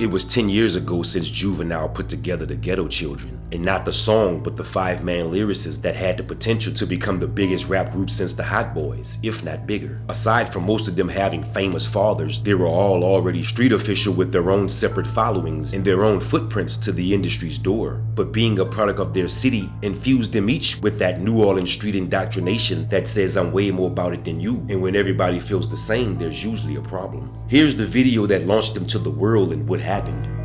It was 10 years ago since Juvenile put together the Ghetto Children, and not the song but the 5-man lyricists that had the potential to become the biggest rap group since the Hot Boys, if not bigger. Aside from most of them having famous fathers, they were all already street official with their own separate followings and their own footprints to the industry's door. But being a product of their city infused them each with that New Orleans street indoctrination that says I'm way more about it than you, and when everybody feels the same, there's usually a problem. Here's the video that launched them to the world and what happened,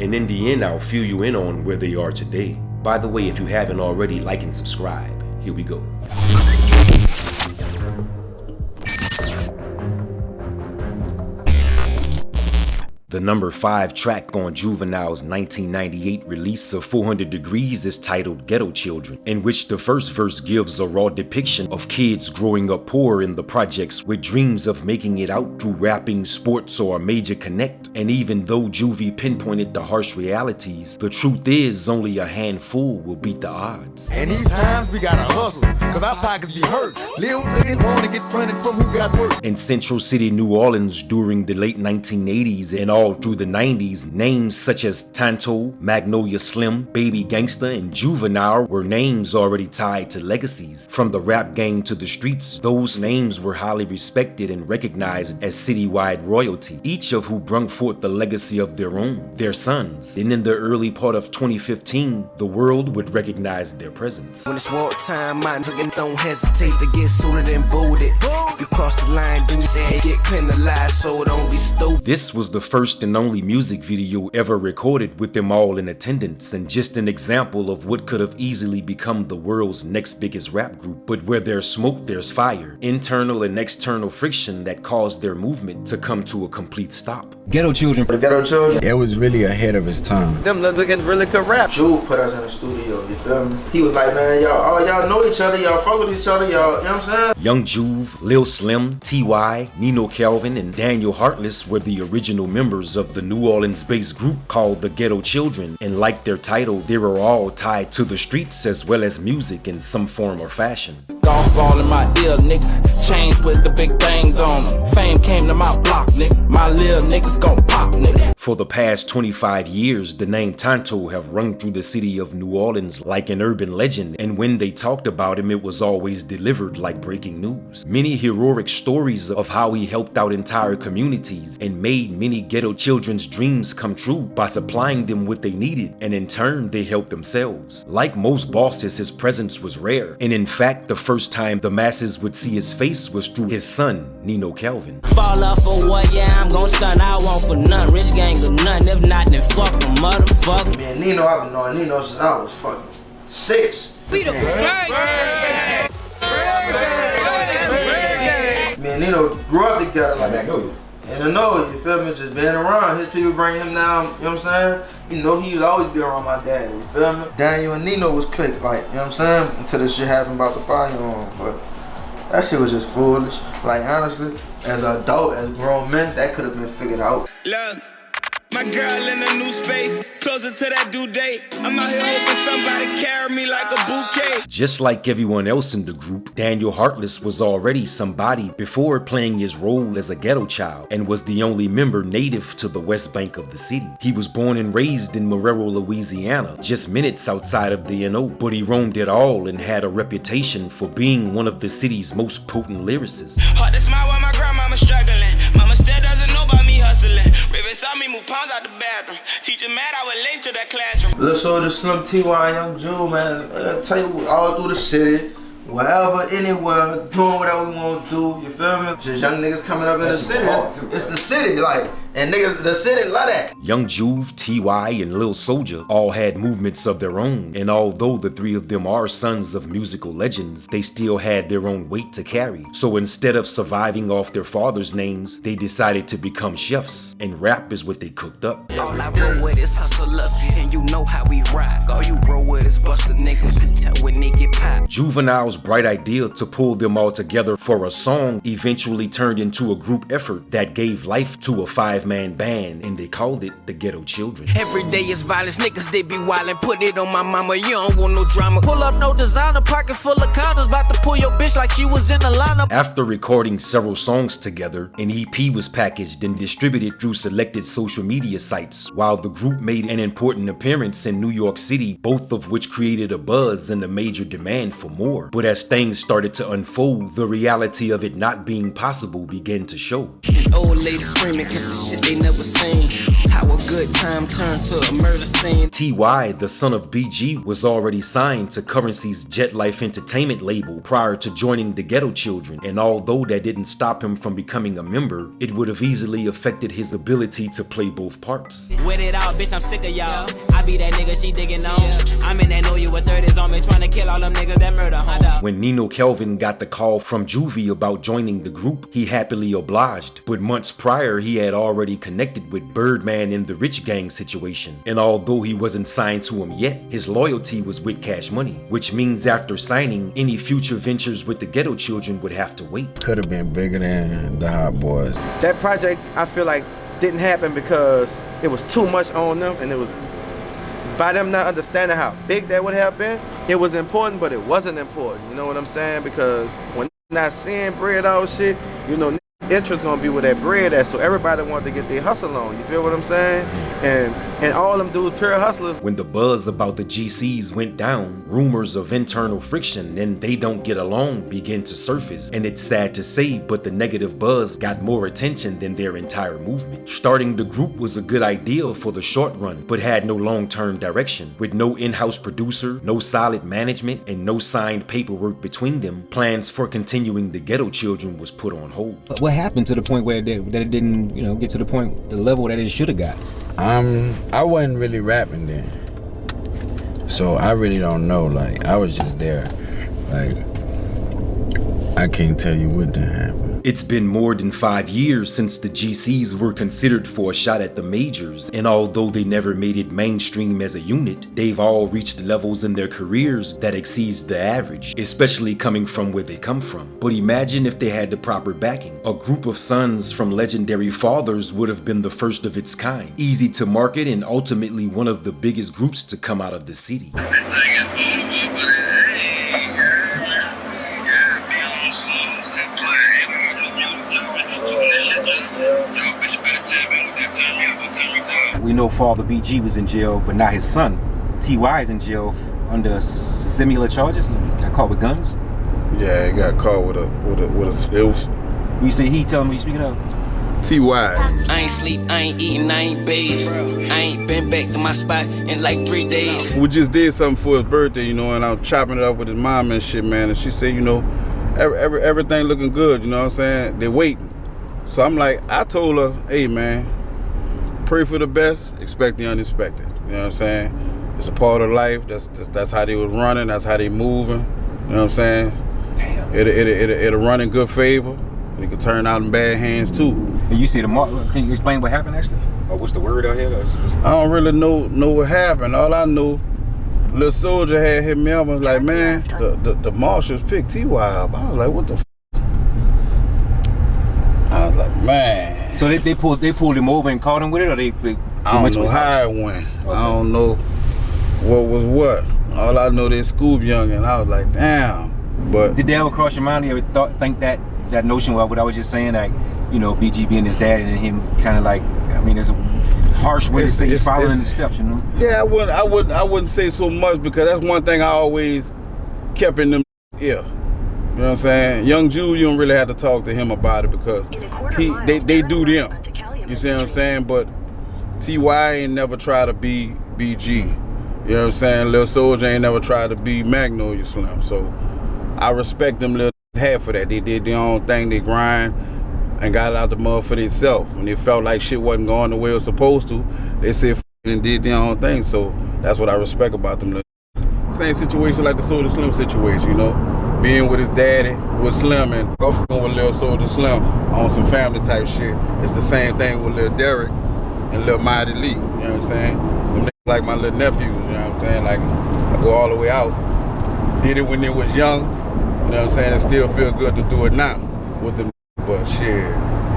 and in the end I'll fill you in on where they are today. By the way, if you haven't already, like and subscribe. Here we go. The number 5 track on Juvenile's 1998 release of 400 Degrees is titled Ghetto Children, in which the first verse gives a raw depiction of kids growing up poor in the projects with dreams of making it out through rapping, sports, or a major connect. And even though Juve pinpointed the harsh realities, the truth is only a handful will beat the odds. And these times we gotta hustle, cause our pockets be hurt. Lil didn't wanna get funded from who got work. In Central City, New Orleans during the late 1980s and all through the 90s, names such as Tonto, Magnolia Slim, Baby Gangster, and Juvenile were names already tied to legacies. From the rap game to the streets, those names were highly respected and recognized as citywide royalty, each of who brung forth the legacy of their own, their sons. And in the early part of 2015, the world would recognize their presence. When it's wartime, my niggas don't hesitate to get suited and booted. If you cross the line, then you say get penalized, so don't be stupid. This was the first and only music video ever recorded with them all in attendance, and just an example of what could have easily become the world's next biggest rap group. But where there's smoke, there's fire. Internal and external friction that caused their movement to come to a complete stop. Ghetto Children. The Ghetto Children. It was really ahead of its time. Them looking really could rap. Juve put us in the studio, you feel me? He was like, man, y'all know each other, y'all fuck with each other, y'all, you know what I'm saying? Young Juve, Lil Slim, T.Y., Nino Calvin, and Daniel Heartless were the original members of the New Orleans-based group called the Ghetto Children, and like their title, they were all tied to the streets as well as music in some form or fashion. Golf ball in my ear, nigga. Chains with the big things on them. Fame came to my block, nigga. My little niggas gon' pop, nigga. For the past 25 years, the name Tonto have rung through the city of New Orleans like an urban legend, and when they talked about him, it was always delivered like breaking news. Many heroic stories of how he helped out entire communities and made many ghetto children's dreams come true by supplying them what they needed, and in turn, they helped themselves. Like most bosses, his presence was rare, and in fact, the first time the masses would see his face was through his son, Nino Calvin. Fall off for what? Yeah, I'm gon' stun. I want for none. Rich gang or none. If not, then fuck them, motherfucker. Man, Nino, I've been knowing Nino since I was fucking 6. We the Man, Nino grew up together like that. And I know, you feel me, just being around, his people bring him down, you know what I'm saying? You know, he would always be around my dad, you feel me? Daniel and Nino was clicked, like, you know what I'm saying? Until this shit happened about the firearm, but that shit was just foolish. Like, honestly, as an adult, as grown men, that could have been figured out. Look, my girl in a new space, closer to that due date. I'm out here hoping somebody carry me like a bouquet. Just like everyone else in the group, Daniel Heartless was already somebody before playing his role as a ghetto child, and was the only member native to the west bank of the city. He was born and raised in Marrero, Louisiana, just minutes outside of the NO, but he roamed it all and had a reputation for being one of the city's most potent lyricists. Hard to smile while my grandmama struggling. Mama still doesn't know about me hustling. Raven saw me move pounds out the bathroom. Teacher mad I was late to that classroom. Lil Soulja Slim, T.Y., Young Juve, man, I tell you, all through the city, wherever, anywhere, doing whatever we want to do, you feel me? Just young niggas coming up in the city. It's the city, like, and niggas, the city love that. Young Juve, T.Y., and Lil Soulja all had movements of their own, and although the three of them are sons of musical legends, they still had their own weight to carry. So instead of surviving off their father's names, they decided to become chefs, and rap is what they cooked up. All I roll with is hustlers, and you know how we rock. All you roll with is busted niggas, tell when they get popped. Juvenile's bright idea to pull them all together for a song eventually turned into a group effort that gave life to a 5 5-man band, and they called it the Ghetto Children. Every day is violence, niggas they be wildin'. Put it on my mama, you don't want no drama. Pull up no designer, pocket full of condoms. About to pull your bitch like she was in the lineup. After recording several songs together, an EP was packaged and distributed through selected social media sites, while the group made an important appearance in New York City, both of which created a buzz and a major demand for more. But as things started to unfold, the reality of it not being possible began to show. Old ladies screaming cause the shit they never seen. How a good time turned to a murder scene. T.Y., the son of BG, was already signed to Currency's Jet Life Entertainment label prior to joining the Ghetto Children, and although that didn't stop him from becoming a member, it would have easily affected his ability to play both parts. With it all, bitch, I'm sick of y'all. I be that nigga she digging on. I'm in that know you with 30s on me, trying to kill all them niggas that murder home. When Nino Kelvin got the call from Juve about joining the group, he happily obliged, but months prior he had already connected with Birdman in the Rich Gang situation, and although he wasn't signed to him yet, his loyalty was with Cash Money, which means after signing, any future ventures with the Ghetto Children would have to wait. Could have been bigger than the Hot Boys. That project, I feel like, didn't happen because it was too much on them, and it was, by them not understanding how big that would have been, it was important, but it wasn't important, you know what I'm saying? Because when not seeing bread all shit, you know, interest gonna be where that bread at, so everybody wanted to get their hustle on, you feel what I'm saying? And all them dudes pure hustlers. When the buzz about the GCs went down, rumors of internal friction and they don't get along began to surface, and it's sad to say, but the negative buzz got more attention than their entire movement. Starting the group was a good idea for the short run, but had no long-term direction. With no in-house producer, no solid management, and no signed paperwork between them, plans for continuing the Ghetto Children was put on hold. What happened to the point where that it didn't, you know, get to the point, the level that it should have got? I wasn't really rapping then, so I really don't know. Like, I was just there. Like, I can't tell you what done happened. It's been more than 5 years since the GCs were considered for a shot at the majors, and although they never made it mainstream as a unit, they've all reached levels in their careers that exceeds the average, especially coming from where they come from. But imagine if they had the proper backing. A group of sons from legendary fathers would have been the first of its kind, easy to market, and ultimately one of the biggest groups to come out of the city. We know Father BG was in jail, but not his son. T.Y. is in jail under similar charges. He got caught with guns. Yeah, he got caught with a You say he, tell him who you speaking of? T.Y. I ain't sleep, I ain't eating, I ain't bathe. I ain't been back to my spot in like 3 days. We just did something for his birthday, you know, and I was chopping it up with his mom and shit, man. And she said, you know, everything looking good, you know what I'm saying? They waiting. So I'm like, I told her, hey, man, pray for the best, expect the unexpected. You know what I'm saying? It's a part of life. That's how they was running. That's how they moving. You know what I'm saying? Damn. It'll run in good favor. And it could turn out in bad hands too. And you see can you explain what happened actually? Or what's the word out here? I don't really know what happened. All I know, little Soulja had hit me up and was like, man, the marshals picked T.Y. up. I was like, what the f? I was like, man. So they pulled him over and caught him with it, or I don't know how it went. Okay. I don't know what was what. All I know, they Scoob Young, and I was like, damn. But did they ever cross your mind? You ever think that notion? What I was just saying, like, you know, BG being his dad and him kind of like, I mean, it's a harsh way to say he's following the steps, you know? Yeah, I wouldn't say so much, because that's one thing I always kept in them ear. You know what I'm saying? Young Juve, you don't really have to talk to him about it, because they do them. You see what I'm saying? But T.Y. ain't never tried to be BG. You know what I'm saying? Lil Soulja ain't never tried to be Magnolia Slim. So I respect them little half for that. They did their own thing, they grind and got it out the mud for themselves. When they felt like shit wasn't going the way it was supposed to, they said and did their own thing. So that's what I respect about them. Same situation like the Soulja Slim situation, you know? Being with his daddy, with Slim, and go with Lil Soulja Slim on some family type shit. It's the same thing with Lil Derek and Lil Mighty Lee, you know what I'm saying? Them niggas like my little nephews, you know what I'm saying? Like, I go all the way out. Did it when they was young, you know what I'm saying? It still feel good to do it now with them, but shit,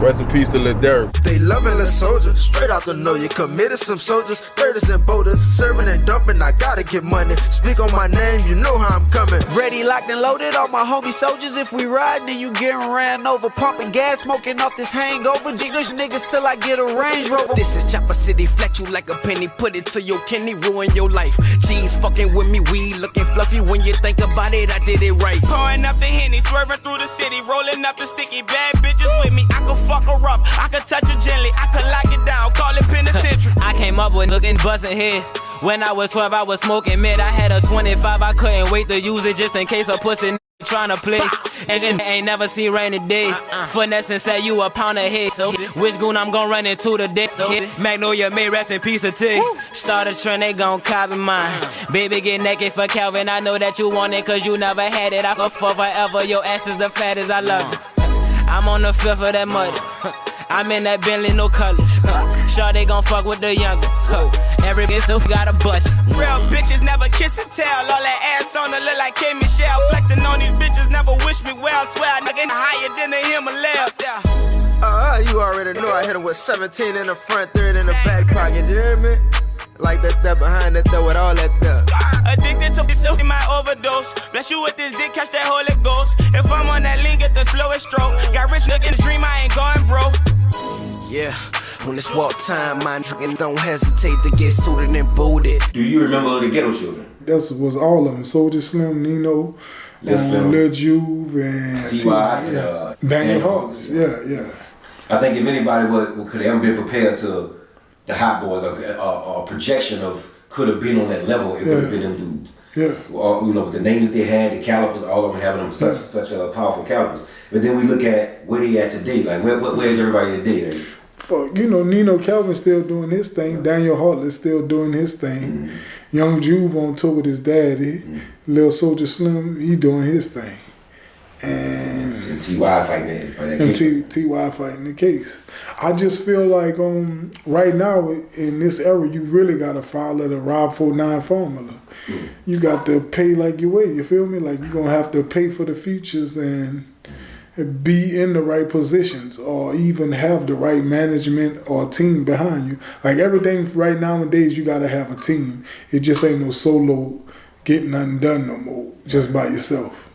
Rest in peace to Lil Derek. They loving the soldier, straight out the know you committed some soldiers, 30s and boulders, serving and dumping, I gotta get money. Speak on my name, you know how I'm coming. Ready, locked and loaded, all my homie soldiers. If we ride, then you getting ran over. Pumping gas, smoking off this hangover. Jiggers niggas till I get a Range Rover. This is Chopper City, flat you like a penny. Put it to your kidney, ruin your life. G's fucking with me, we looking fluffy. When you think about it, I did it right. Pouring up the Henny, swerving through the city, rolling up the sticky. Bad bitches with me, I can fuck her rough, I can touch her gently, I can lock it down, call it penitentiary. I came up with looking busting heads. When I was 12, I was smoking mid. I had a 25, I couldn't wait to use it just in case a pussy tryna play. And then ain't never see rainy days. Finesse and say you a pound of head. So which goon I'm gon' run into today? So Magnolia may rest in peace of tea. Start a trend, they gon' copy mine. Baby get naked for Calvin. I know that you want it cause you never had it. I fuck for forever. Your ass is the fattest, I love it. I'm on the fifth of that muddy. I'm in that Bentley, no colors. Sure they gon' fuck with the younger. Every bitch so got a butt. Real bitches never kiss and tell. All that ass on her look like K. Michelle. Flexing on these bitches never wish me well. Swear I nigga higher than the Himalayas. You already know I hit him with 17 in the front, 30 in the back pocket. You hear me? Like that stuff behind that though with all that stuff. Addicted to myself in my overdose. Bless you with this dick, catch that Holy Ghost. If I'm on that lean, get the slowest stroke. Got rich look in the dream, I ain't going broke. Yeah, when it's walk time, mine don't hesitate to get suited and booted. Do you remember the Ghetto Children? That was all of them. Soulja Slim, Nino, Lil Juve, and T.Y. Daniel Hawks. Yeah. I think if anybody could have ever been prepared to the Hot Boys, a projection of could have been on that level, it would have been them dudes. Yeah. You know, with the names that they had, the calibers, all of them having them such powerful calibers. But then we look at where they at today. Like, where's everybody today? Nino Calvin still doing his thing. Daniel Hartley still doing his thing. Young Juve on tour with his daddy. Lil Soulja Slim, he doing his thing. And T.Y. fighting that case. And T.Y. fighting the case. I just feel like right now in this era, you really got to follow the Rob 49 formula. You got to pay like you weigh. You feel me? Like you're gonna have to pay for the futures and be in the right positions, or even have the right management or team behind you. Like everything right nowadays, you got to have a team. It just ain't no solo getting nothing done no more, just by yourself.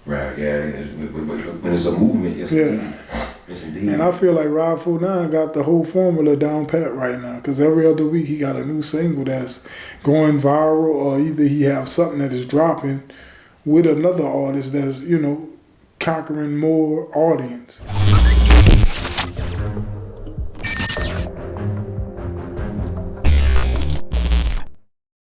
Right, yeah. When it's a movement, yes, indeed. And I feel like Rob 49 got the whole formula down pat right now, because every other week he got a new single that's going viral, or either he have something that is dropping with another artist that's, conquering more audience.